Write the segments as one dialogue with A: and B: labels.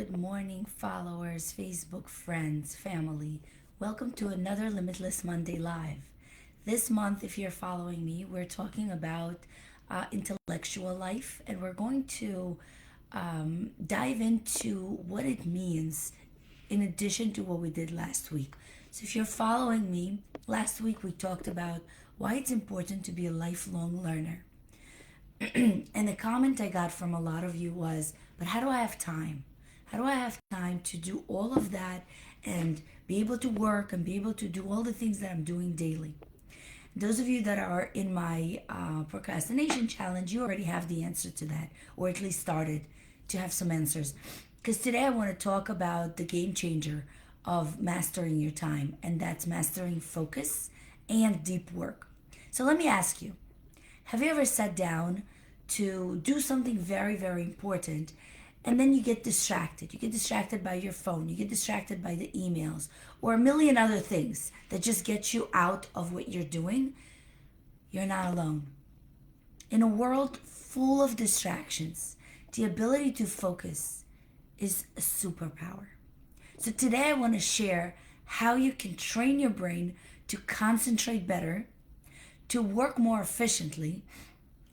A: Good morning, followers, Facebook friends, family. Welcome to another Limitless Monday Live. This month, if you're following me, we're talking about intellectual life, and we're going to dive into what it means in addition to what we did last week. So, if you're following me, last week we talked about why it's important to be a lifelong learner. And the comment I got from a lot of you was, but how do I have time? How do I have time to do all of that and be able to work and be able to do all the things that I'm doing daily? Those of you that are in my procrastination challenge, you already have the answer to that, or at least started to have some answers. Because today I want to talk about the game changer of mastering your time, and that's mastering focus and deep work. So let me ask you, have you ever sat down to do something very, very important and then you get distracted? You get distracted by your phone, you get distracted by the emails, or a million other things that just get you out of what you're doing. You're not alone. In a world full of distractions, the ability to focus is a superpower. So today I want to share how you can train your brain to concentrate better, to work more efficiently,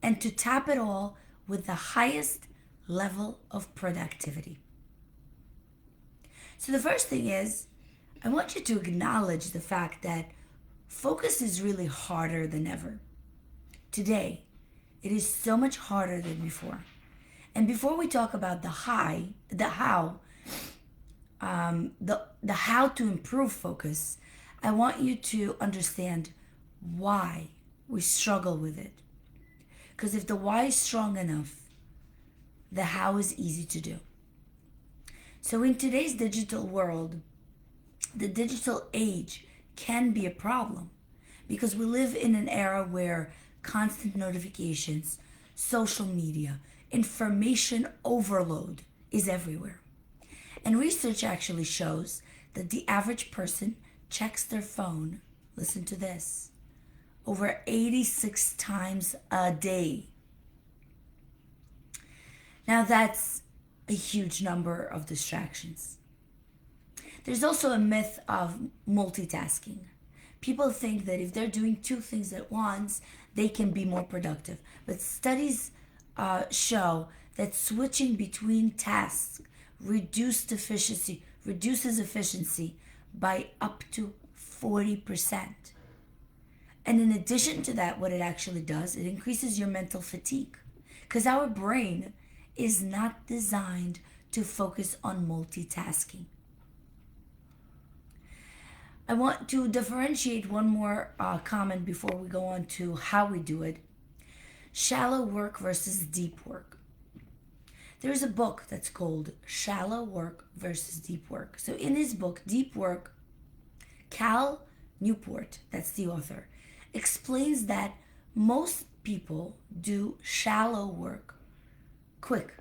A: and to tap it all with the highest level of productivity. So, the first thing is, I want you to acknowledge the fact that focus is really harder than ever. Today, it is so much harder than before. And before we talk about the how to improve focus, I want you to understand why we struggle with it. Because if the why is strong enough, the how is easy to do. So in today's digital world, the digital age can be a problem because we live in an era where constant notifications, social media, information overload is everywhere. And research actually shows that the average person checks their phone, listen to this, over 86 times a day. Now that's a huge number of distractions. There's also a myth of multitasking. People think that if they're doing two things at once, they can be more productive. But studies show that switching between tasks reduces efficiency by up to 40%. And in addition to that, what it actually does, it increases your mental fatigue. Because our brain is not designed to focus on multitasking. I want to differentiate one more comment before we go on to how we do it. Shallow work versus deep work. There's a book that's called Shallow Work versus Deep Work. So in his book, Deep Work, Cal Newport, that's the author, explains that most people do shallow work quick.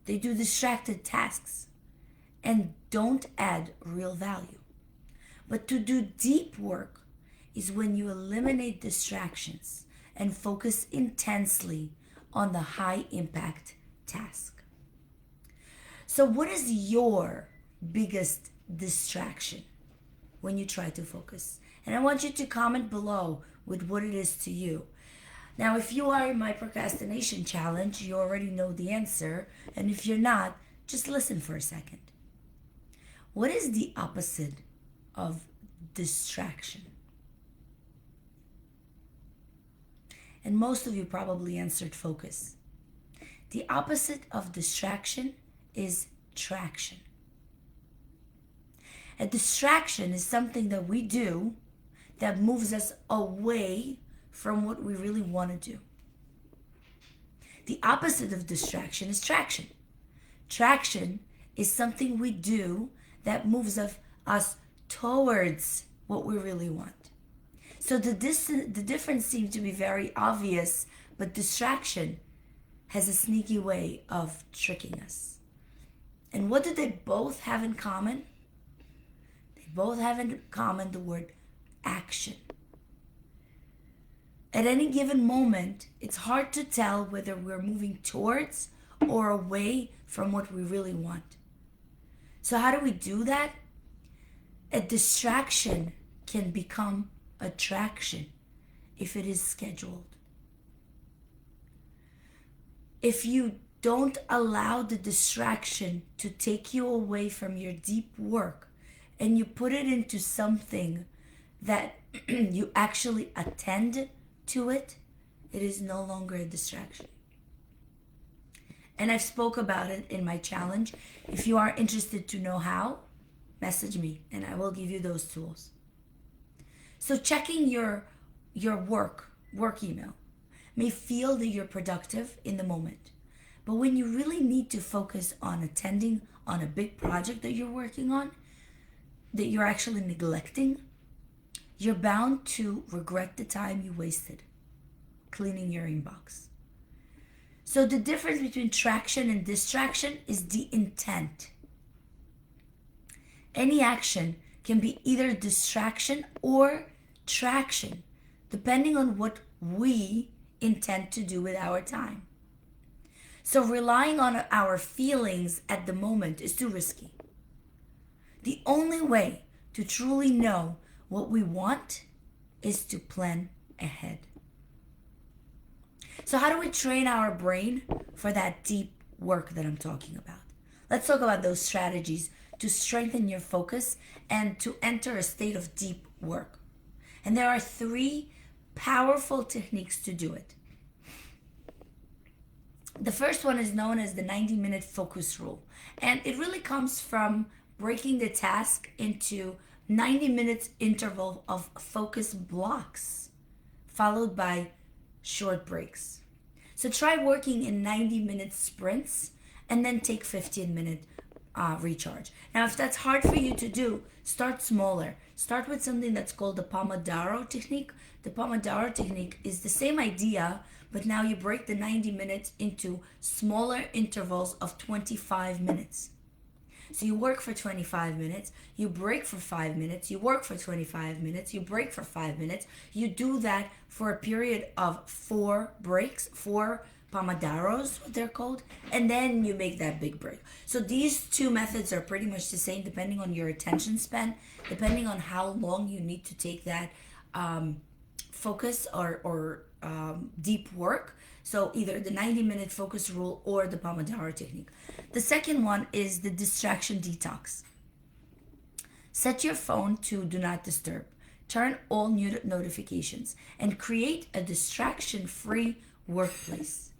A: They do distracted tasks and don't add real value. But to do deep work is when you eliminate distractions and focus intensely on the high impact task. So, what is your biggest distraction when you try to focus? And I want you to comment below with what it is to you. Now, if you are in my procrastination challenge, you already know the answer. And if you're not, just listen for a second. What is the opposite of distraction? And most of you probably answered focus. The opposite of distraction is traction. A distraction is something that we do that moves us away from what we really want to do. The opposite of distraction is traction. Traction is something we do that moves us towards what we really want. So the difference seems to be very obvious, but distraction has a sneaky way of tricking us. And what do they both have in common? They both have in common the word action. At any given moment, it's hard to tell whether we're moving towards or away from what we really want. So, how do we do that? A distraction can become attraction if it is scheduled. If you don't allow the distraction to take you away from your deep work and you put it into something that you actually attend to it, it is no longer a distraction. And I've spoke about it in my challenge. If you are interested to know how, message me and I will give you those tools. So checking your work email may feel that you're productive in the moment. But when you really need to focus on attending on a big project that you're working on, that you're actually neglecting, you're bound to regret the time you wasted cleaning your inbox. So the difference between traction and distraction is the intent. Any action can be either distraction or traction, depending on what we intend to do with our time. So relying on our feelings at the moment is too risky. The only way to truly know what we want is to plan ahead. So how do we train our brain for that deep work that I'm talking about? Let's talk about those strategies to strengthen your focus and to enter a state of deep work. And there are 3 powerful techniques to do it. The first one is known as the 90-minute focus rule. And it really comes from breaking the task into 90 minutes interval of focus blocks, followed by short breaks. So try working in 90-minute sprints and then take 15-minute recharge. Now, if that's hard for you to do, start smaller. Start with something that's called the Pomodoro technique. The Pomodoro technique is the same idea, but now you break the 90 minutes into smaller intervals of 25 minutes. So you work for 25 minutes, you break for 5 minutes, you work for 25 minutes, you break for 5 minutes. You do that for a period of 4 breaks, 4 Pomodoros, what they're called, and then you make that big break. So these 2 methods are pretty much the same depending on your attention span, depending on how long you need to take that focus or deep work. So either the 90-minute focus rule or the Pomodoro technique. The second one is the distraction detox. Set your phone to do not disturb. Turn all new notifications and create a distraction-free workplace.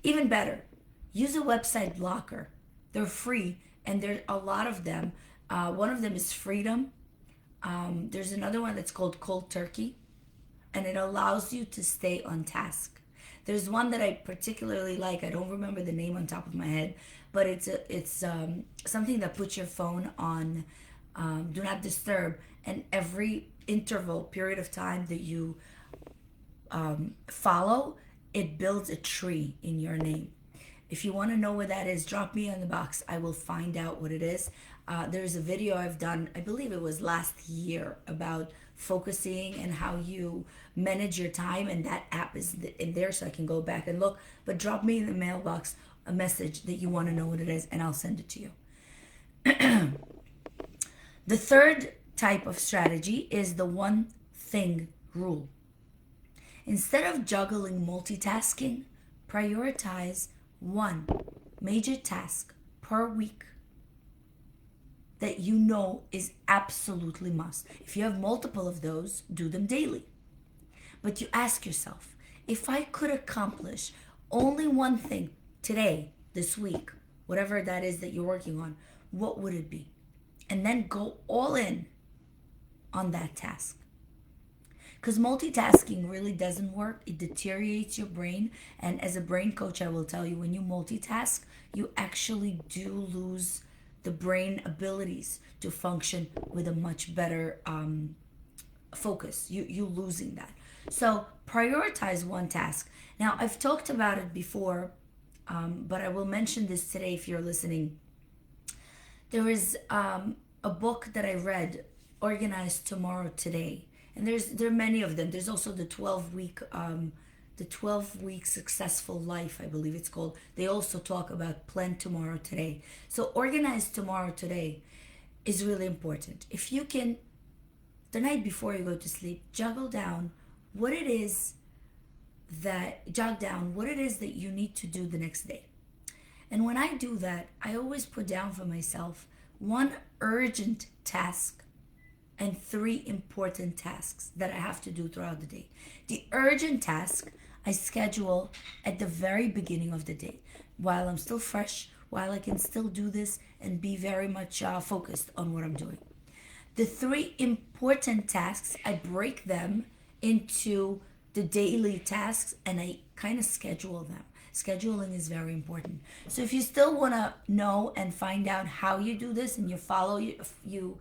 A: Even better, use a website blocker. They're free and there are a lot of them. One of them is Freedom. There's another one that's called Cold Turkey, and it allows you to stay on task. There's one that I particularly like. I don't remember the name on top of my head, but it's something that puts your phone on do not disturb, and every interval period of time that you follow, it builds a tree in your name. If you want to know what that is, drop me in the box. I will find out what it is. There's a video I've done, I believe it was last year, about focusing and how you manage your time, and that app is in there, so I can go back and look. But drop me in the mailbox a message that you want to know what it is, and I'll send it to you. The third type of strategy is the one thing rule. Instead of juggling multitasking, prioritize one major task per week that you know is absolutely must. If you have multiple of those, do them daily. But you ask yourself, if I could accomplish only one thing today, this week, whatever that is that you're working on, what would it be? And then go all in on that task. Because multitasking really doesn't work. It deteriorates your brain. And as a brain coach, I will tell you, when you multitask, you actually do lose the brain abilities to function with a much better focus. You losing that. So prioritize one task. Now, I've talked about it before, but I will mention this today if you're listening. There is a book that I read, Organize Tomorrow Today. And there are many of them. There's also the 12-week the 12-week successful life, I believe it's called, they also talk about plan tomorrow today. So organize tomorrow today is really important. If you can, the night before you go to sleep, what it is jog down what it is that you need to do the next day. And when I do that, I always put down for myself one urgent task and three important tasks that I have to do throughout the day. The urgent task I schedule at the very beginning of the day while I'm still fresh, while I can still do this and be very much focused on what I'm doing. The three important tasks, I break them into the daily tasks and I kind of schedule them. Scheduling is very important. So if you still want to know and find out how you do this and you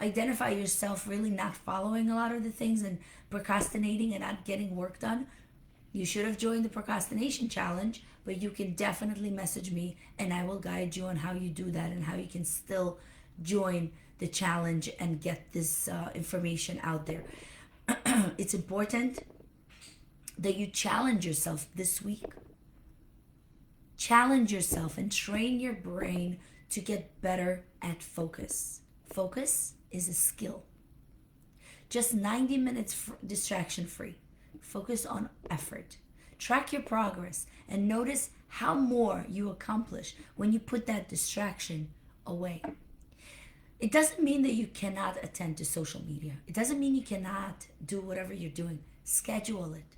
A: identify yourself really not following a lot of the things and procrastinating and not getting work done, you should have joined the procrastination challenge, but you can definitely message me and I will guide you on how you do that and how you can still join the challenge and get this information out there. It's important that you challenge yourself this week. Challenge yourself and train your brain to get better at focus. Focus is a skill. Just 90 minutes distraction free. Focus on effort. Track your progress and notice how more you accomplish when you put that distraction away. It doesn't mean that you cannot attend to social media. It doesn't mean you cannot do whatever you're doing. Schedule it.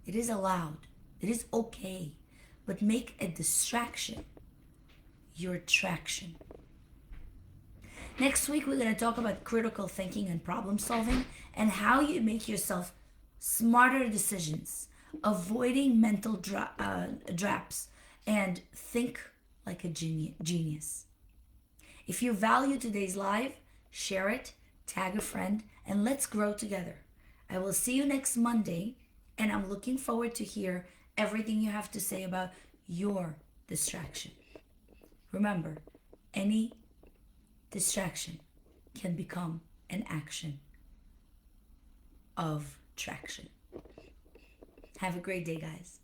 A: It is allowed. It is okay. But make a distraction your traction. Next week, we're going to talk about critical thinking and problem solving and how you make yourself smarter decisions, avoiding mental traps, and think like a genius. If you value today's live, share it, tag a friend, and let's grow together. I will see you next Monday, and I'm looking forward to hear everything you have to say about your distraction. Remember, any distraction can become an action of traction. Have a great day, guys.